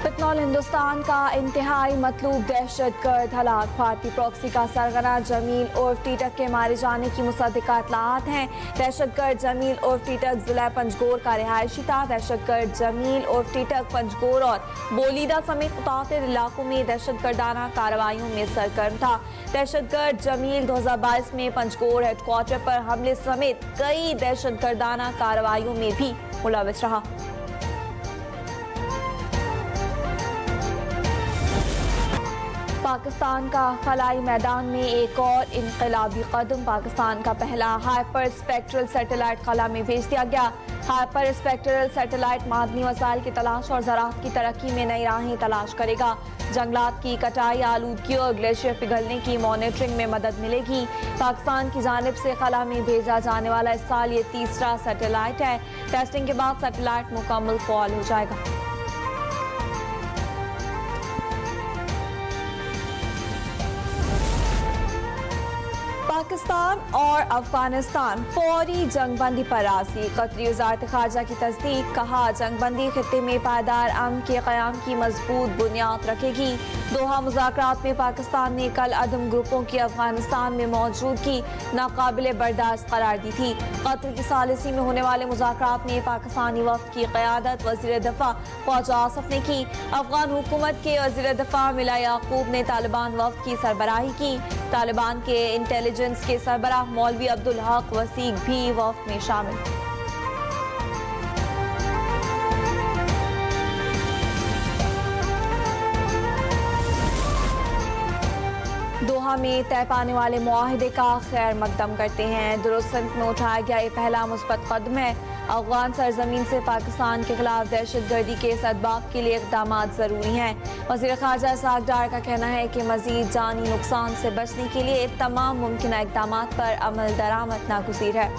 फितनौल हिंदुस्तान का इंतहाई मतलूब दहशतगर्द हलाक। भारतीय प्रॉक्सी का सरगना जमील उर्फ टीटक के मारे जाने की मुसद्दिका इत्तलात हैं। दहशतगर्द जमील उर्फ टीटक जिला पंजगोर का रिहायशी था। दहशतगर्द जमील उर्फ टीटक पंजगोर और बोलीदा समेत मुतातिर इलाकों में दहशतगर्दाना कार्रवाइयों में सरगर्म था। दहशतगर्द जमील 2022 में पंजगोर हेडक्वार्टर पर हमले समेत कई दहशतगर्दाना कार्रवाइयों में भी मुलविस रहा। पाकिस्तान का खलाई मैदान में एक और इनकलाबी कदम। पाकिस्तान का पहला हाइपर स्पेक्ट्रल सैटेलाइट खला में भेज दिया गया। हाइपर स्पेक्ट्रल सैटेलाइट मादनी वसाइल की तलाश और ज़राअत की तरक्की में नई राहें तलाश करेगा। जंगलात की कटाई, आलूदगी और ग्लेशियर पिघलने की मॉनिटरिंग में मदद मिलेगी। पाकिस्तान की जानिब से खला में भेजा जाने वाला इस साल ये तीसरा सैटेलाइट है। टेस्टिंग के बाद सैटेलाइट मुकम्मल फ़ाल हो जाएगा। पाकिस्तान और अफगानिस्तान फौरी जंगबंदी पर राजी। कतरी वज़ारत ख़ारजा की तस्दीक। कहा, जंगबंदी खित्ते में पायदार अमन के क़याम की मजबूत बुनियाद रखेगी। दोहा मुज़ाकरात में पाकिस्तान ने कल अदम ग्रुपों की अफगानिस्तान में मौजूदगी नाकाबिले बर्दाश्त करार दी थी। कतर की सालिसी में होने वाले मुज़ाकरात में पाकिस्तानी वफ़द की क़यादत वज़ीर दिफ़ा ख्वाजा आसिफ ने की। अफगान हुकूमत के वज़ीर दिफ़ा मिला याकूब ने तालिबान वफ़द की सरबराही की। तालिबान के इंटेलिजेंस के सरबराह मौलवी अब्दुल हक वसीक भी वफ़द में शामिल। दोहा में तय पाने वाले मुआहिदे का खैर मकदम करते हैं। दुरुस्त में उठाया गया ये पहला मुस्बत कदम है। अफगान सरजमीन से पाकिस्तान के खिलाफ दहशतगर्दी के सदबाब के लिए इक़दाम ज़रूरी हैं। वज़ीर ख़ारजा इसहाक़ डार का कहना है कि मज़ीद जानी नुकसान से बचने के लिए तमाम मुमकिन इक़दाम पर अमल दरामद नागुज़ीर है।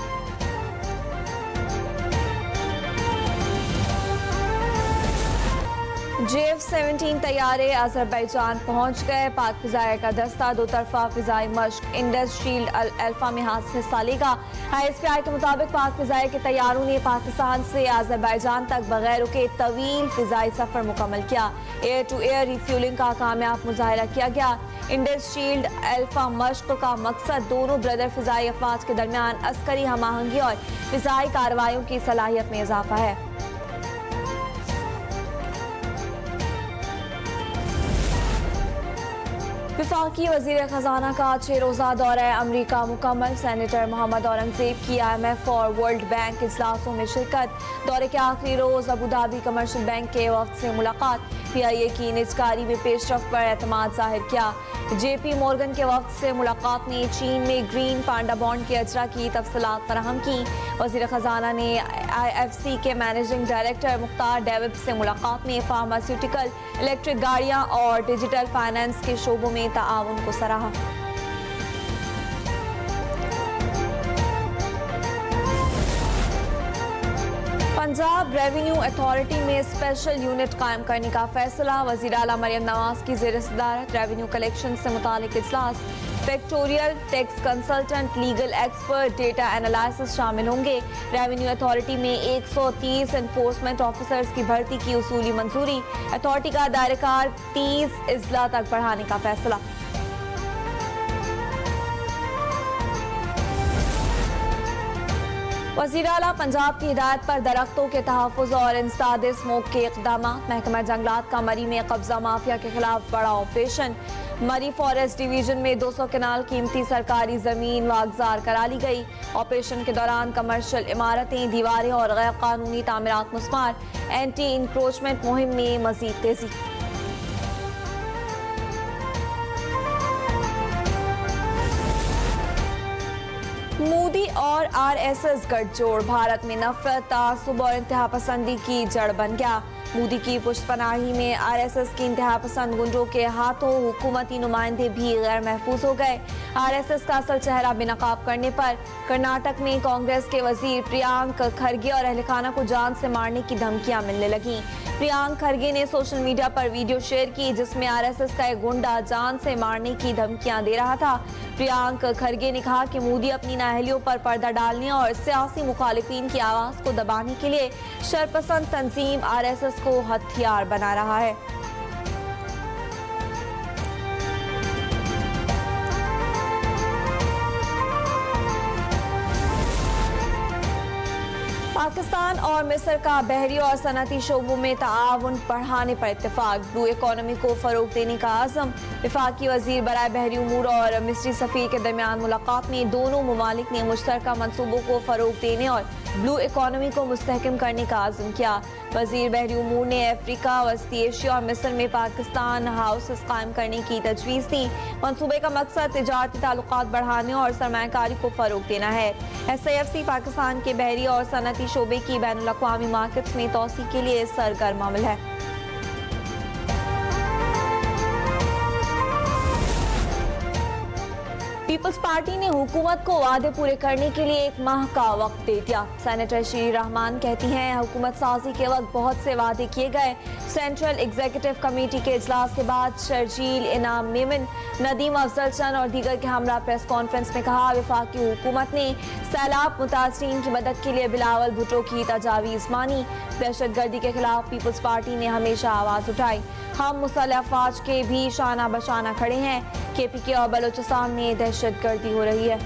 J-17 तैयारे अज़रबैजान पहुंच गए। पाक फ़िज़ाइया का दस्ता दो तरफा फ़िज़ाई मश्क इंडस शील्ड अल्फा में हिस्सा लेगा। ISPI के मुताबिक पाक फ़िज़ाइया के तैयारों ने पाकिस्तान से अज़रबैजान तक बगैर रुके तवील फ़िज़ाई सफ़र मुकम्मल किया। एयर टू एयर रिफ्यूलिंग का कामयाब मुज़ाहिरा किया गया। इंडस शील्ड अल्फा मश्क का मकसद दोनों ब्रदर फ़िज़ाई अफ़वाज के दरमियान अस्करी हमाहंगी और फ़िज़ाई कार्रवाइयों की सलाहियत में इजाफा है। वफाकी वज़ीर ख़जाना का 6 रोज़ा दौरा अमरीका मुकम्मल। सेनेटर मोहम्मद औरंगज़ेब की IMF और वर्ल्ड बैंक इजलासों में शिरकत। दौरे के आखिरी रोज़ अबू धाबी कमर्शियल बैंक के वफ़द से मुलाकात। PIA की निजकारी में पेशरफ पर एतमाद जाहिर किया। JP मोर्गन के वफ़द से मुलाकात ने चीन में ग्रीन पांडा बॉन्ड के अजरा की तफसीलात फराहम की। वज़ीर ख़जाना ने IFC के मैनेजिंग डायरेक्टर मुख्तार डेविड से मुलाकात में फार्मास्यूटिकल, इलेक्ट्रिक गाड़ियाँ और डिजिटल फाइनेंस के शोबों में ताआवुन को सराहा। पंजाब रेवेन्यू अथॉरिटी में स्पेशल यूनिट कायम करने का फैसला। वज़ीर आला मरियम नवाज की ज़ेर सदारत रेवेन्यू कलेक्शन से मुतालिक इजलास। Factorial, tax consultant, legal expert, data analysis शामिल होंगे। रेवेन्यू अथॉरिटी में 130 एनफोर्समेंट ऑफिसर्स की भर्ती की उसूली मंजूरी। अथॉरिटी का दायरेकार 30 अजला तक बढ़ाने का फैसला। वज़ीर आला पंजाब की हिदायत पर दरख्तों के तहफ़्फ़ुज़ और इंसदाद स्मोक के इक़दाम। महकमा जंगलात का मरी में कब्जा माफिया के खिलाफ बड़ा ऑपरेशन। मरी फॉरेस्ट डिवीजन में 200 कनाल कीमती सरकारी ज़मीन वागज़ार करा ली गई। ऑपरेशन के दौरान कमर्शियल इमारतें, दीवारें और गैर कानूनी तामीरात मुस्मार। एंटी इंक्रोचमेंट मुहिम में मज़ीद तेज़ी। मोदी और RSS गठजोड़ भारत में नफरत, तासुब और इंतहा पसंदी की जड़ बन गया। मोदी की पुष्पनाही में RSS की इंतहा पसंद गुंडों के हाथों हुकूमती नुमाइंदे भी गैर महफूज हो गए। RSS का असल चेहरा बेनकाब करने पर कर्नाटक में कांग्रेस के वजीर प्रियांक खरगे और अहल खाना को जान से मारने की धमकियां मिलने लगी। प्रियांक खरगे ने सोशल मीडिया पर वीडियो शेयर की जिसमें आरएसएस का एक गुंडा जान से मारने की धमकियां दे रहा था। प्रियांक खरगे ने कहा कि मोदी अपनी नाअहलियों पर पर्दा डालने और सियासी मुखालिफिन की आवाज को दबाने के लिए शरपसंद तंजीम आरएसएस को हथियार बना रहा है। पाकिस्तान और मिस्र का बहरी और सनती शोबों में ताआवुन बढ़ाने पर इत्तेफाक। ब्लू इकोनॉमी को फरोग देने का आज़म। वफाकी वजीर बराए बहरी उमूर और मिस्री सफीर के दरमियान मुलाकात में दोनों ममालिक ने मुश्तरका मनसूबों को फरोग देने और ब्लू इकोनॉमी को मुस्तहकम करने का आज़म किया। वजीर बहरी उमूर ने अफ्रीका, वस्ती एशिया और मिस्र में पाकिस्तान हाउसेस कायम करने की तजवीज़ दी। मनसूबे का मकसद तिजारती ताल्लुकात बढ़ाने और सरमायाकारी को फरोग देना है। SIFC पाकिस्तान के बहरी और सनती शोबे की बैनुल अक़वामी मार्केट्स में तोसी के लिए सरगर्म अमल है। पीपल्स पार्टी ने हुकूमत को वादे पूरे करने के लिए 1 माह का वक्त दे दिया। सेनेटर श्री रहमान कहती हैं हुकूमत साजी के वक्त बहुत से वादे किए गए। सेंट्रल एग्जीक्यूटिव कमेटी के इजलास के बाद शर्जील इनाम मेमन, नदीम अफजल चंद और दीगर के हमरा प्रेस कॉन्फ्रेंस में कहा वफाकी हुकूमत ने सैलाब मुतासरीन की मदद के लिए बिलावल भुट्टो की तजावीज़ मानी। दहशतगर्दी के खिलाफ पीपल्स पार्टी ने हमेशा आवाज़ उठाई। हम मुसल्लह अफवाज के भी शाना बशाना खड़े हैं। KPK और बलोचिस्तान में दहशतगर्दी हो रही है।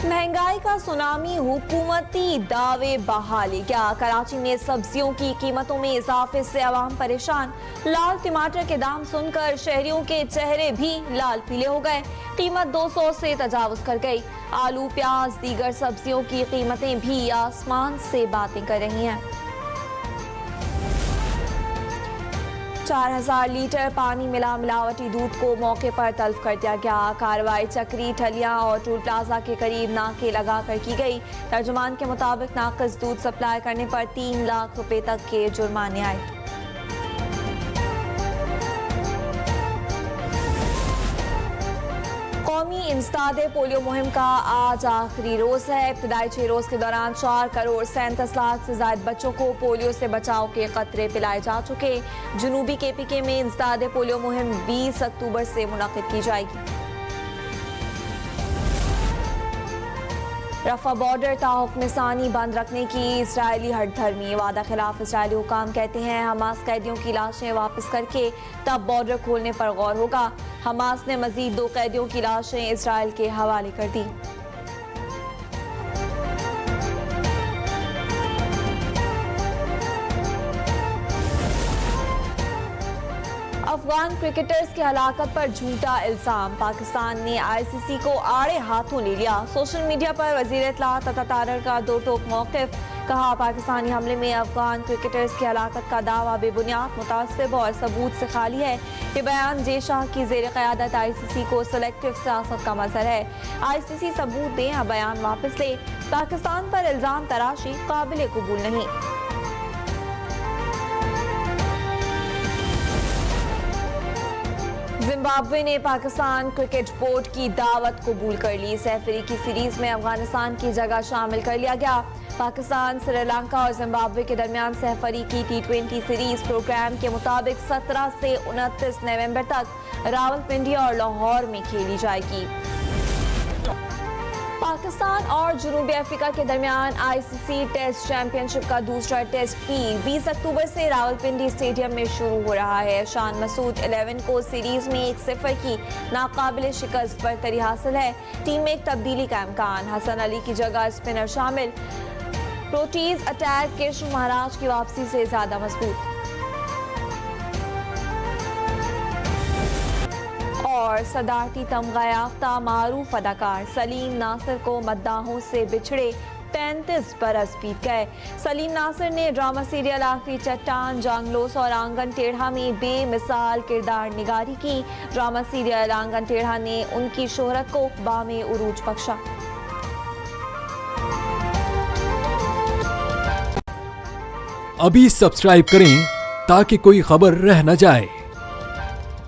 महंगाई का सुनामी, हुकूमती दावे बहाली। क्या कराची में सब्जियों की कीमतों में इजाफे से आवाम परेशान। लाल टमाटर के दाम सुनकर शहरियों के चेहरे भी लाल पीले हो गए। कीमत 200 से तजावुज कर गई। आलू, प्याज, दीगर सब्जियों की कीमतें भी आसमान से बातें कर रही हैं। 4000 लीटर पानी मिला मिलावटी दूध को मौके पर तल्फ कर दिया गया। कार्रवाई चक्री, ठलियां और टूल प्लाजा के करीब नाके लगा कर की गई। तर्जुमान के मुताबिक नाकस दूध सप्लाई करने पर 3 लाख रुपए तक के जुर्माने आए। कौमी इंसदादे पोलियो मुहिम का आज आखिरी रोज है। इब्तदाई 6 रोज के दौरान 4 करोड़ 37 लाख से ज्यादा बच्चों को पोलियो से बचाव के कतरे पिलाए जा चुके। जनूबी KPK में इंसदादे पोलियो मुहिम 20 अक्टूबर से मुनक़िद की जाएगी। रफा बॉर्डर ताहुक्मसानी बंद रखने की इजरायली हठधर्मी। वादा खिलाफ इजरायली हुकाम कहते हैं हमास कैदियों की लाशें वापस करके तब बॉर्डर खोलने पर गौर होगा। हमास ने मजीद 2 कैदियों की लाशें इजरायल के हवाले कर दी। अफगान क्रिकेटर्स की हलाकत पर झूठा इल्जाम। पाकिस्तान ने ICC को आड़े हाथों ले लिया। सोशल मीडिया पर वजीर इत्तलात अता तारर का दो टोक मौक़िफ़। कहा पाकिस्तानी हमले में अफगान क्रिकेटर्स की हलाकत का दावा बेबुनियाद, मुतासिब और सबूत से खाली है। ये बयान जे शाह की ज़ेर क़यादत ICC को सिलेक्टिव सियासत का मज़हर है। ICC सबूत दें या बयान वापस ले। पाकिस्तान पर इल्ज़ाम तराशी काबिल कबूल नहीं। जिम्बाब्वे ने पाकिस्तान क्रिकेट बोर्ड की दावत कबूल कर ली। सैफरी की सीरीज में अफगानिस्तान की जगह शामिल कर लिया गया। पाकिस्तान, श्रीलंका और जिम्बाब्वे के दरमियान सैफरी की T20 सीरीज प्रोग्राम के मुताबिक 17 से 29 नवंबर तक रावलपिंडी और लाहौर में खेली जाएगी। पाकिस्तान और जनूबी अफ्रीका के दरमियान ICC टेस्ट चैंपियनशिप का दूसरा टेस्ट भी 20 अक्टूबर से रावलपिंडी स्टेडियम में शुरू हो रहा है। शान मसूद 11 को सीरीज में 1-0 की नाकाबिल शिकस्त बरतरी हासिल है। टीम में एक तब्दीली का इम्कान। हसन अली की जगह स्पिनर शामिल। प्रोटीज अटैक कृष्ण महाराज की वापसी से ज्यादा मजबूत। और सदारती तमगा याफ्ता मारूफ अदाकार सलीम नासिर को मद्दाहों से बिछड़े 35 बरस बीत गए। सलीम नासिर ने ड्रामा सीरियल आखिरी चट्टान, जांगलोस और आंगन टेढ़ा में बेमिसाल किरदार निगारी की। ड्रामा सीरियल आंगन टेढ़ा ने उनकी शोहरत को बामे उरूज बख्शा। अभी सब्सक्राइब करें ताकि कोई खबर रह न जाए।